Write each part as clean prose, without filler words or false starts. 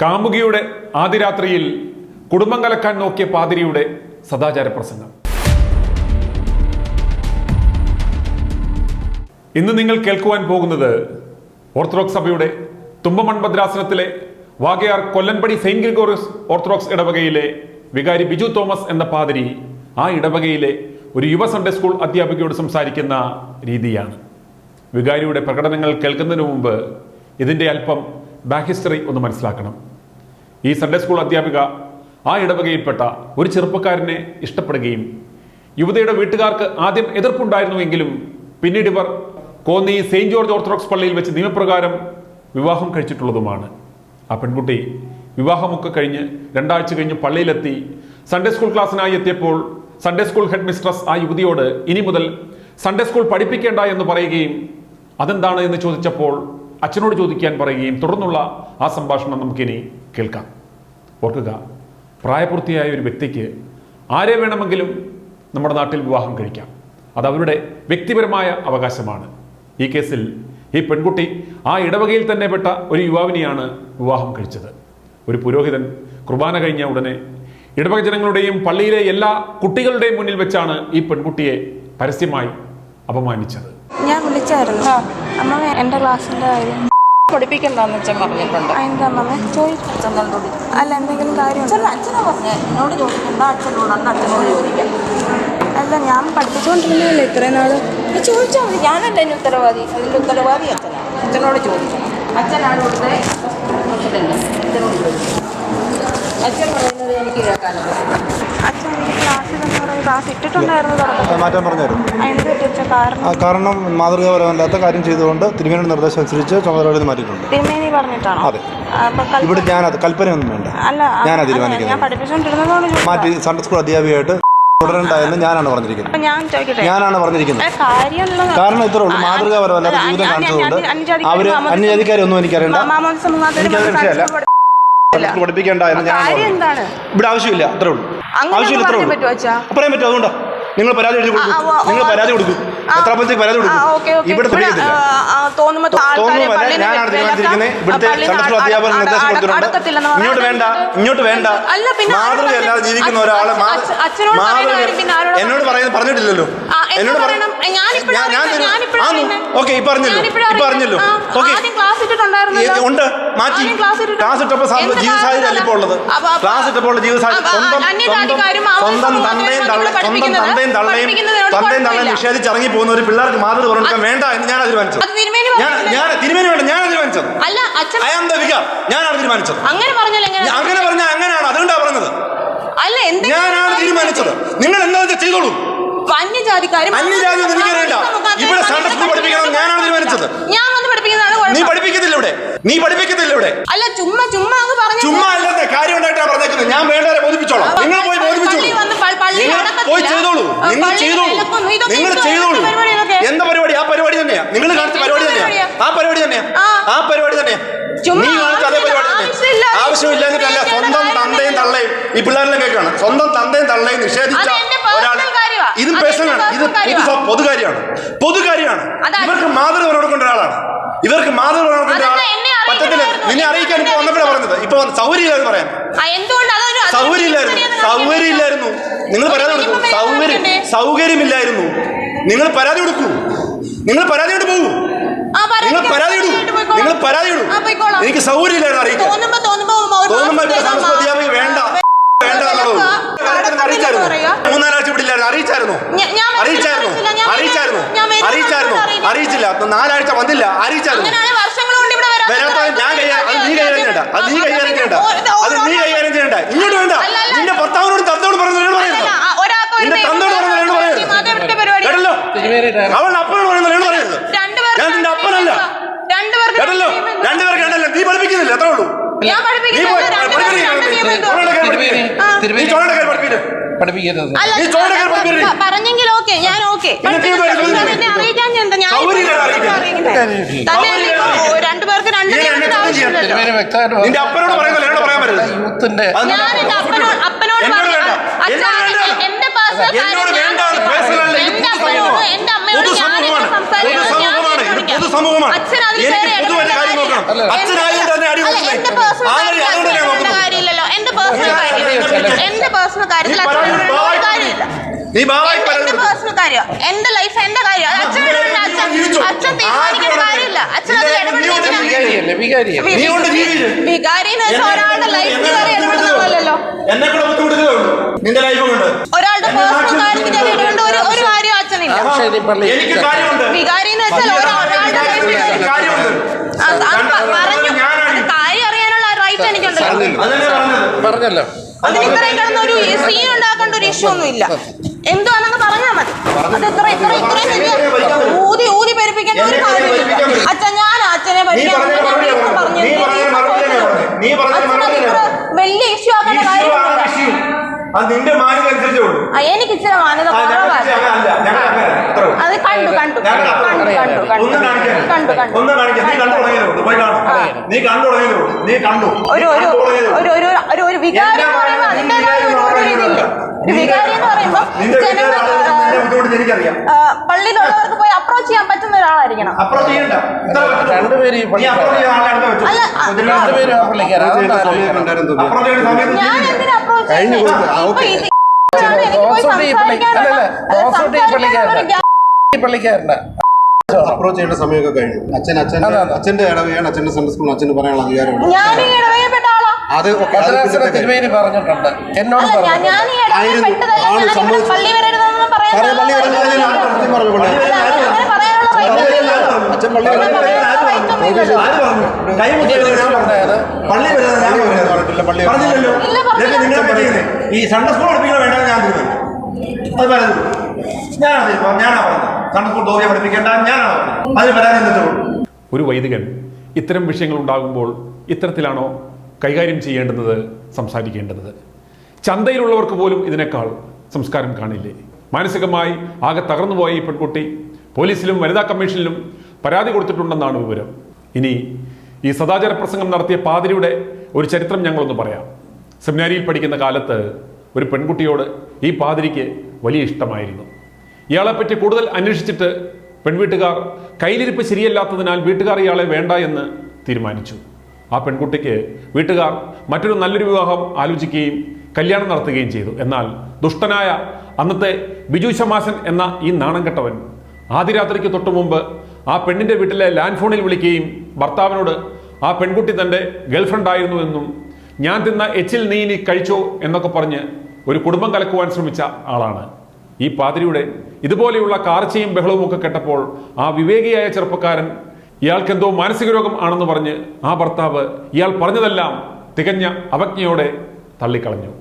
കാമുകിയുടെ ആദിരാത്രിയിൽ കുടുംബം കലക്കാൻ നോക്കിയ പാതിരിയുടെ സദാചാര പ്രസംഗം. ഇന്ന് നിങ്ങൾ കേൾക്കുവാൻ പോകുന്നത് ഓർത്തഡോക്സ് സഭയുടെ തുമ്പമൺ ഭദ്രാസനത്തിലെ വാകയാർ കൊല്ലൻപടി സെയിന്റ് ഗ്രിഗോറിയസ് ഓർത്തഡോക്സ് ഇടവകയിലെ വികാരി ബിജു തോമസ് എന്ന പാതിരി ആ ഇടവകയിലെ ഒരു യുവ സൺഡേ സ്കൂൾ അധ്യാപികയോട് സംസാരിക്കുന്ന രീതിയാണ്. വികാരിയുടെ പ്രകടനങ്ങൾ കേൾക്കുന്നതിന് മുമ്പ് ഇതിൻ്റെ അല്പം ബാക്ക് ഹിസ്റ്ററി ഒന്ന് മനസ്സിലാക്കണം. ഈ സൺഡേ സ്കൂൾ അധ്യാപിക ആ ഇടവകയിൽപ്പെട്ട ഒരു ചെറുപ്പക്കാരനെ ഇഷ്ടപ്പെടുകയും യുവതിയുടെ വീട്ടുകാർക്ക് ആദ്യം എതിർപ്പുണ്ടായിരുന്നുവെങ്കിലും പിന്നീട് ഇവർ കോന്നി സെയിന്റ് ജോർജ് ഓർത്തഡോക്സ് പള്ളിയിൽ വെച്ച് നിയമപ്രകാരം വിവാഹം കഴിച്ചിട്ടുള്ളതുമാണ്. ആ പെൺകുട്ടി വിവാഹമൊക്കെ കഴിഞ്ഞ് 2 ആഴ്ച കഴിഞ്ഞ് പള്ളിയിലെത്തി സൺഡേ സ്കൂൾ ക്ലാസ്സിനായി എത്തിയപ്പോൾ സൺഡേ സ്കൂൾ ഹെഡ് മിസ്ട്രസ് ആ യുവതിയോട് ഇനി മുതൽ സൺഡേ സ്കൂൾ പഠിപ്പിക്കേണ്ട എന്ന് പറയുകയും അതെന്താണ് എന്ന് ചോദിച്ചപ്പോൾ അച്ഛനോട് ചോദിക്കാൻ പറയുകയും തുടർന്നുള്ള ആ സംഭാഷണം നമുക്കിനി കേൾക്കാം. ഓർക്കുക, പ്രായപൂർത്തിയായ ഒരു വ്യക്തിക്ക് ആരെ വേണമെങ്കിലും നമ്മുടെ നാട്ടിൽ വിവാഹം കഴിക്കാം. അത് അവരുടെ വ്യക്തിപരമായ അവകാശമാണ്. ഈ കേസിൽ ഈ പെൺകുട്ടി ആ ഇടവകയിൽ തന്നെ പെട്ട ഒരു യുവാവിനെയാണ് വിവാഹം കഴിച്ചത്. ഒരു പുരോഹിതൻ കുർബാന കഴിഞ്ഞ ഉടനെ ഇടവക ജനങ്ങളുടെയും പള്ളിയിലെ എല്ലാ കുട്ടികളുടെയും മുന്നിൽ വെച്ചാണ് ഈ പെൺകുട്ടിയെ പരസ്യമായി അപമാനിച്ചത്. ഞാൻ വിളിച്ചായിരുന്നു അമ്മ എൻ്റെ ക്ലാസ്സിൻ്റെ കാര്യം പഠിപ്പിക്കണ്ടെന്ന് അച്ഛൻ പറഞ്ഞിട്ടുണ്ട്. എന്താ അമ്മ അച്ഛനോട് അല്ല എന്തെങ്കിലും കാര്യം അച്ഛനെ പറഞ്ഞ എന്നോട് ചോദിക്കണ്ട, അച്ഛനോടുണ്ട്, അച്ഛനോട് ചോദിക്കാം. അല്ല ഞാൻ പഠിപ്പിച്ചുകൊണ്ടിരുന്നില്ലേ ഇത്രയും നാള്. ചോദിച്ചാൽ മതി, ഞാനല്ല അതിന് ഉത്തരവാദി. അതിൻ്റെ ഉത്തരവാദി അച്ഛനാണ്. അച്ഛനോട് ചോദിക്കണം. അച്ഛനാണ് ഇവിടുത്തെ പ്രസിഡന്റ്. അച്ഛനോട് ചോദിക്കണം. അച്ഛൻ പറയുന്നത് എനിക്ക് കേൾക്കാനുണ്ട്. അച്ഛൻ എനിക്ക് ക്ലാസ് ഇട്ടിട്ടുണ്ടായിരുന്നു തുടക്കത്തിൽ. മാറ്റാൻ പറഞ്ഞായിരുന്നു. എന്ത് പറ്റിച്ച കാരണം കാരണം മാതൃകാപരമല്ലാത്ത കാര്യം ചെയ്തുകൊണ്ട് തിരുമേനിയുടെ നിർദ്ദേശം അനുസരിച്ച് ചുമതലകളിൽ മാറ്റിയിട്ടുണ്ട്. തിരുമേനി പറഞ്ഞിട്ടാണോ? അതെ. ഇവിടെ ഞാനത് കൽപ്പനയൊന്നും വേണ്ട. അല്ല ഞാനത് തീരുമാനിക്കുന്നത്. ഞാൻ പഠിപ്പിച്ചുകൊണ്ടിരുന്നതോട് മാറ്റി സൺഡേ സ്കൂൾ അധ്യാപികയായിട്ട് തുടരണ്ട എന്ന് ഞാനാണ് പറഞ്ഞിരിക്കുന്നത്. ഞാൻ ചോദിക്കട്ടെ, ഞാനാണ് പറഞ്ഞിരിക്കുന്നത്. കാരണം ഇത്രേ ഉള്ളൂ, മാതൃകാപരമല്ലാത്ത ജീവിതം കാണിച്ചുകൊണ്ട് അവര് അന്യജാതിക്കാരൊന്നും എനിക്കറിയണ്ട. എനിക്കത് വിഷയമല്ല. പഠിപ്പിക്കേണ്ട എന്ന് ഞാൻ ഇവിടെ ആവശ്യമില്ല. അത്രേ ഉള്ളൂ. ആവശ്യമില്ല. ഇത്രേ ഉള്ളൂ. പറയാൻ പറ്റും. അതുകൊണ്ടോ നിങ്ങൾ പരാതി എഴുതി കൊടുക്കും. നിങ്ങൾ പരാതി കൊടുക്കും. എത്ര പഞ്ചായത്ത് പരാതി കൊടുക്കും. ഇവിടെ തുടങ്ങിയിട്ടില്ല. തോന്നുമല്ല, ഞാനാണ് തീരുമാനിച്ചിരിക്കുന്നത്. ഇവിടുത്തെ സൺഡേ സ്കൂൾ അധ്യാപകർ നിർദ്ദേശം കൊടുത്തിട്ടുണ്ട്. ഇങ്ങോട്ട് വേണ്ട. മാതൃകയല്ലാതെ ജീവിക്കുന്ന ഒരാളെ എന്നോട് പറഞ്ഞിട്ടില്ലല്ലോ. എന്നോട് ഓക്കെ ഈ പറഞ്ഞല്ലോ ഉണ്ട്. മാറ്റി ക്ലാസ് ഇട്ടപ്പോൾ ജീവിത സാഹചര്യം അല്ല ഇപ്പോൾ ഉള്ളത്. ക്ലാസ് ഇട്ടപ്പോൾ ജീവിത സാഹചര്യം സ്വന്തം തന്തയും തള്ളയും നിഷേധിച്ച് ഇറങ്ങി പോകുന്ന ഒരു പിള്ളേർക്ക് മാതൃക പറഞ്ഞാൽ വേണ്ട എന്ന് ഞാൻ തീരുമാനിച്ചത്. തിരുമേനി വേണ്ട, ഞാനാണ് തീരുമാനിച്ചത്. ഞാനാണ് തീരുമാനിച്ചത്. അങ്ങനെ പറഞ്ഞാൽ അങ്ങനെയാണ്. അതുകൊണ്ടാണ് പറഞ്ഞത്. ഞാനാണ് തീരുമാനിച്ചത്. നിങ്ങൾ എന്താ ചെയ്തോളൂ. അന്യജാതി എനിക്കറിയണ്ട. ഇവിടെ സൺഡേ സ്കൂൾ പഠിപ്പിക്കണം ഞാനാണ് തീരുമാനിച്ചത്. നീ പഠിപ്പിക്കത്തില്ല ഇവിടെ. അല്ല ചുമ്മാ അല്ലാതെ കാര്യം ഉണ്ടായിട്ടാണ് പറഞ്ഞേക്കുന്നത്. ഞാൻ വേണ്ടവരെ ബോധിപ്പിച്ചോളാം. നിങ്ങൾ പോയി ബോധിപ്പിച്ചോളൂ. നിങ്ങൾ ചെയ്തോളൂ. എന്താ പരിപാടി? ആ പരിപാടി തന്നെയാ നിങ്ങൾ കാണിച്ച പരിപാടി തന്നെയാ. ആ പരിപാടി തന്നെയാ. നീ കാണിച്ച അതേ പരിപാടി തന്നെ. ആവശ്യമില്ലാഞ്ഞിട്ടല്ല. സ്വന്തം തന്തയും തള്ളയും ഈ പിള്ളേരെല്ലാം കേൾക്കുകയാണ്. സ്വന്തം തന്തയും തള്ളയും നിഷേധിച്ച ഒരാൾ. ഇത് പേഴ്സണലാണ്. ഇത് പൊതുകാര്യമാണ്. ഇവർക്ക് മാതൃക കൊടുക്കേണ്ട ഒരാളാണ്. പറ്റത്തില്ല. നിന്നെ അറിയിക്കാൻ ഇപ്പൊ വന്നപ്പോഴാണ് പറഞ്ഞത്. ഇപ്പൊ സൗകര്യമില്ലായിരുന്നു പറയാൻ. സൗകര്യമില്ലായിരുന്നു. നിങ്ങൾ പരാതി കൊടുക്കൂ. സൗകര്യമില്ലായിരുന്നു. നിങ്ങൾ പരാതി കൊടുക്കൂ. നിങ്ങൾ പരാതിയോട് പോകൂ. നിങ്ങൾ പരാതി ഇടൂ. എനിക്ക് സൗകര്യമില്ലായിരുന്നു അറിയിക്കാൻ. തോന്നുമ്പോ അധ്യാപക വേണ്ട എന്നുള്ളത് 3-4 ആഴ്ച വിടില്ലായിരുന്നു. അറിയിച്ചില്ല. 4 ആഴ്ച വന്നില്ല. അറിയിച്ചായിരുന്നു. അത് നീ കൈകാര്യം ചെയ്യണ്ട. ഇങ്ങോട്ട് വേണ്ട. നിന്റെ ഭർത്താവിനോട് തന്തോട് പറയുന്നത് നിന്റെ തന്തോട് പറയുന്നത് കേട്ടല്ലോ. അവളുടെ അപ്പനോട് പറയുന്നത് പറയരുത്. ഞാൻ നിന്റെ അപ്പനല്ല. കേട്ടല്ലോ. 2 പേർക്ക് കേട്ടല്ലോ. നീ പഠിപ്പിക്കുന്നില്ല. അത്രേ ഉള്ളൂ. പറഞ്ഞെങ്കിൽ ഓക്കെ, ഞാൻ ഓക്കെ. 2 പേർക്ക് 2 നിന്റെ അപ്പനോട് പറയുന്നില്ല. എന്നോട് പറയാൻ പറ്റില്ല. അപ്പനോട് എന്റെ പൊതുസമൂഹമാണ്. എനിക്ക് പൊതുവായിട്ട് കാര്യം നോക്കണം. അച്ഛനായത് തന്നെ അടി കൊടുക്കുന്നത്. എന്റെ പേഴ്സണൽ കാര്യത്തിൽ കാര്യമില്ല. എന്റെ പേഴ്സണൽ കാര്യം, എന്റെ ലൈഫ്, എന്റെ കാര്യം. അച്ഛൻ തീരുമാനിക്കുന്ന കാര്യമില്ല. അച്ഛൻ അത് വികാരി എന്ന് വെച്ചാൽ ഒരാളുടെ ലൈഫിൽ വരെ ഇടപെടുന്നതല്ലോ. ഒരാളുടെ പേഴ്സണൽ കാര്യത്തിൽ ഇടപെടേണ്ട ഒരു കാര്യം അച്ഛനില്ല. വികാരി എന്ന് വെച്ചാൽ ഒരാളുടെ ലൈഫിൽ പറഞ്ഞു കാര്യം അറിയാനുള്ള റൈറ്റ് എനിക്കുണ്ടല്ലോ. അതിന് ഇത്രയും കിടന്ന ഒരു സീൻ ഉണ്ടാക്കേണ്ട ഒരു ഇഷ്യൂ ഒന്നും ഇല്ല. എന്തുവാണെന്ന് പറഞ്ഞാൽ മതി. അത് ഇത്രയും ഊതി പെരുപ്പിക്കേണ്ട ഒരു കാര്യമില്ല. അച്ഛൻ ഞാൻ അച്ഛനെ വലിയ ഇഷ്യൂ ആക്കേണ്ട കാര്യമില്ല. എനിക്ക് ഇച്ചിരി മാന്യത കുറവാണ്. അത് കണ്ടു ഒരു വികാരം എന്ന് പറയുമ്പോൾ അതിൻ്റെതായ ഒരു ഇതില്ല. ഒരു വികാരി എന്ന് പറയുമ്പോൾ പള്ളിയിലുള്ളവർക്ക് പോയി അപ്രോച്ച് ചെയ്യാൻ പറ്റുന്ന ഒരാളായിരിക്കണം. ഞാൻ എന്തിനാ അപ്രോച്ച് ചെയ്യുന്നത്? അപ്രോച്ച് ചെയ്യേണ്ട സമയമൊക്കെ കഴിഞ്ഞു. അച്ഛന്റെ ഇടവയാണ്, അച്ഛന്റെ സൺഡേ സ്കൂളിൽ അച്ഛന് പറയാനുള്ള അധികാരമുണ്ട്. ഞാൻ ഈ ഇടവയപ്പെട്ട ആളാ. അത് തിരുമേനി പറഞ്ഞിട്ടുണ്ട്, എന്നോട് ഞാൻ ഈ ഇടവയപ്പെട്ടതല്ല. പള്ളി വരരുതെന്ന് പറയാൻ ഈ സൺഡേ സ്കൂൾ പഠിപ്പിക്കാൻ വേണ്ട ഞാൻ തീരുമാനിച്ചു. അത് പറയുന്നത് ഞാനാ പറഞ്ഞത്. സൺഡേ സ്കൂൾ തോന്നിയ പഠിപ്പിക്കേണ്ട ഞാനാണ് പറഞ്ഞത്. അതിന് പരാതി. ഒരു വൈദികൻ ഇത്തരം വിഷയങ്ങൾ ഉണ്ടാകുമ്പോൾ ഇത്തരത്തിലാണോ കൈകാര്യം ചെയ്യേണ്ടുന്നത്, സംസാരിക്കേണ്ടത്? ചന്തയിലുള്ളവർക്ക് പോലും ഇതിനേക്കാൾ സംസ്കാരം കാണില്ലേ? മാനസികമായി ആകെ തകർന്നുപോയ ഈ പെൺകുട്ടി പോലീസിലും വനിതാ കമ്മീഷനിലും പരാതി കൊടുത്തിട്ടുണ്ടെന്നാണ് വിവരം. ഇനി ഈ സദാചാര പ്രസംഗം നടത്തിയ പാതിരിയുടെ ഒരു ചരിത്രം ഞങ്ങളൊന്ന് പറയാം. സെമിനാരിയിൽ പഠിക്കുന്ന കാലത്ത് ഒരു പെൺകുട്ടിയോട് ഈ പാതിരിക്ക് വലിയ ഇഷ്ടമായിരുന്നു. ഇയാളെപ്പറ്റി കൂടുതൽ അന്വേഷിച്ചിട്ട് പെൺവീട്ടുകാർ കയ്യിലിരിപ്പ് ശരിയല്ലാത്തതിനാൽ വീട്ടുകാർ ഇയാളെ വേണ്ട എന്ന് തീരുമാനിച്ചു. ആ പെൺകുട്ടിക്ക് വീട്ടുകാർ മറ്റൊരു നല്ലൊരു വിവാഹം ആലോചിക്കുകയും കല്യാണം നടത്തുകയും ചെയ്തു. എന്നാൽ ദുഷ്ടനായ അന്നത്തെ ബിജു ശമാശൻ എന്ന ഈ നാണം കെട്ടവൻ ആദ്യരാത്രിക്ക് തൊട്ടു മുമ്പ് ആ പെണ്ണിൻ്റെ വീട്ടിലെ ലാൻഡ് ഫോണിൽ വിളിക്കുകയും ഭർത്താവിനോട് ആ പെൺകുട്ടി തൻ്റെ ഗേൾഫ്രണ്ട് ആയിരുന്നു എന്നും ഞാൻ തിന്ന എച്ചിൽ നീ ഇനി കഴിച്ചോ എന്നൊക്കെ പറഞ്ഞ് ഒരു കുടുംബം കലക്കുവാൻ ശ്രമിച്ച ആളാണ്. ഈ പാതിരിയുടെ ഇതുപോലെയുള്ള കാർച്ചയും ബഹളവും ഒക്കെ കേട്ടപ്പോൾ ആ വിവേകിയായ ചെറുപ്പക്കാരൻ ഇയാൾക്കെന്തോ മാനസിക രോഗം ആണെന്ന് പറഞ്ഞ് ആ ഭർത്താവ് ഇയാൾ പറഞ്ഞതെല്ലാം തികഞ്ഞ അവജ്ഞയോടെ തള്ളിക്കളഞ്ഞു.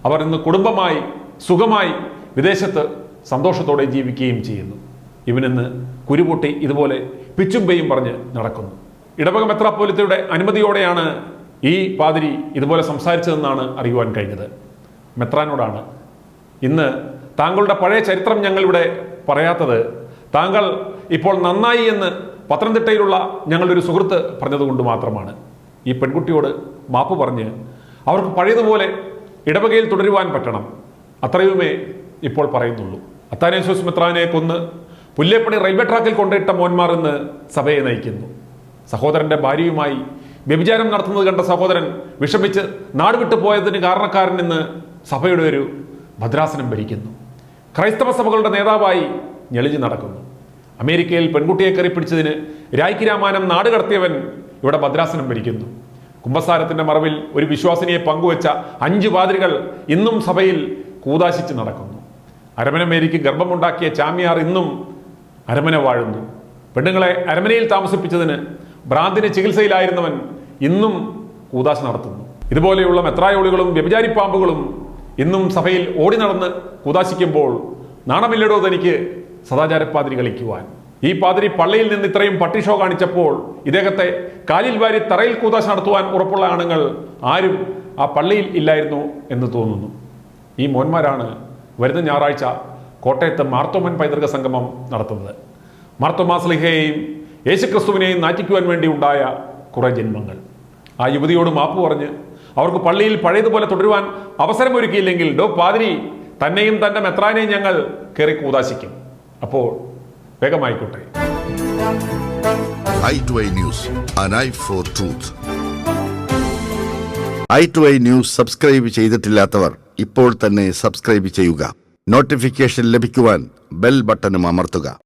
അവർ ഇന്ന് കുടുംബമായി സുഖമായി വിദേശത്ത് സന്തോഷത്തോടെ ജീവിക്കുകയും ചെയ്യുന്നു. ഇവനിന്ന് കുരുപൊട്ടി ഇതുപോലെ പിച്ചും പെയ്യും പറഞ്ഞ് നടക്കുന്നു. ഇടവക മെത്രാപ്പോലിത്തയുടെ അനുമതിയോടെയാണ് ഈ പാതിരി ഇതുപോലെ സംസാരിച്ചതെന്നാണ് അറിയുവാൻ കഴിഞ്ഞത്. മെത്രാനോടാണ് ഇന്ന് താങ്കളുടെ പഴയ ചരിത്രം ഞങ്ങളിവിടെ പറയാത്തത് താങ്കൾ ഇപ്പോൾ നന്നായി എന്ന് പത്തനംതിട്ടയിലുള്ള ഞങ്ങളുടെ ഒരു സുഹൃത്ത് പറഞ്ഞതുകൊണ്ട് മാത്രമാണ്. ഈ പെൺകുട്ടിയോട് മാപ്പ് പറഞ്ഞ് അവർക്ക് പഴയതുപോലെ ഇടവകയിൽ തുടരുവാൻ പറ്റണം, അത്രയുമേ ഇപ്പോൾ പറയുന്നുള്ളൂ. അത്താനേശ്വസ് മെത്രാനെ കൊന്ന് പുല്ലേപ്പണി റെയിൽവേ ട്രാക്കിൽ കൊണ്ടിട്ട മോന്മാർ ഇന്ന് സഭയെ നയിക്കുന്നു. സഹോദരന്റെ ഭാര്യയുമായി വ്യഭിചാരം നടത്തുന്നത് കണ്ട സഹോദരൻ വിഷമിച്ച് നാട് വിട്ടു പോയതിന് കാരണക്കാരൻ ഇന്ന് സഭയുടെ ഒരു ഭദ്രാസനം ഭരിക്കുന്നു. ക്രൈസ്തവ സഭകളുടെ നേതാവായി ഞെളിഞ്ഞു നടക്കുന്നു. അമേരിക്കയിൽ പെൺകുട്ടിയെ കയറിപ്പിടിച്ചതിന് രായ്ക്ക് രാമാനം നാട് കടത്തിയവൻ ഇവിടെ ഭദ്രാസനം ഭരിക്കുന്നു. കുമ്പസാരത്തിന്റെ മറവിൽ ഒരു വിശ്വാസിനിയെ പങ്കുവെച്ച 5 പാതിരികൾ ഇന്നും സഭയിൽ കൂതാശിച്ച് നടക്കുന്നു. അരമന മേരിക്ക് ഗർഭമുണ്ടാക്കിയ ചാമിയാർ ഇന്നും അരമന വാഴുന്നു. പെണ്ണുങ്ങളെ അരമനയിൽ താമസിപ്പിച്ചതിന് ഭ്രാന്തിന് ചികിത്സയിലായിരുന്നവൻ ഇന്നും കൂതാശ നടത്തുന്നു. ഇതുപോലെയുള്ള മെത്രായോളികളും വ്യഭിചാരി പാമ്പുകളും ഇന്നും സഭയിൽ ഓടി നടന്ന് കൂതാശിക്കുമ്പോൾ നാണമില്ലടോ തനിക്ക് സദാചാരപ്പാതിരി കളിക്കുവാൻ. ഈ പാതിരി പള്ളിയിൽ നിന്ന് ഇത്രയും പട്ടി ഷോ കാണിച്ചപ്പോൾ ഇദ്ദേഹത്തെ കാലിൽ വാരി തറയിൽ കൂതാശ നടത്തുവാൻ ഉറപ്പുള്ള ആണുങ്ങൾ ആരും ആ പള്ളിയിൽ ഇല്ലായിരുന്നു എന്ന് തോന്നുന്നു. ഈ മോന്മാരാണ് വരുന്ന ഞായറാഴ്ച കോട്ടയത്ത് മാർത്തോമൻ പൈതൃക സംഗമം നടത്തുന്നത്. മാർത്തോമാ സ്ലീഹയെയും യേശുക്രിസ്തുവിനെയും നാറ്റിക്കുവാൻ വേണ്ടി ഉണ്ടായ കുറേ ജന്മങ്ങൾ. ആ യുവതിയോട് മാപ്പ് പറഞ്ഞ് അവർക്ക് പള്ളിയിൽ പഴയതുപോലെ തുടരുവാൻ അവസരമൊരുക്കിയില്ലെങ്കിൽ ഡോ പാതിരി തന്നെയും തൻ്റെ മെത്രാനെയും ഞങ്ങൾ കയറി കൂതാശിക്കും. അപ്പോൾ വേഗമായിക്കോട്ടെ. i2i News, an eye for truth. i2i News subscribe ചെയ്തിട്ടില്ലാത്തവർ ഇപ്പോൾ തന്നെ സബ്സ്ക്രൈബ് ചെയ്യുക. നോട്ടിഫിക്കേഷൻ ലഭിക്കുവാൻ ബെൽ ബട്ടണും അമർത്തുക.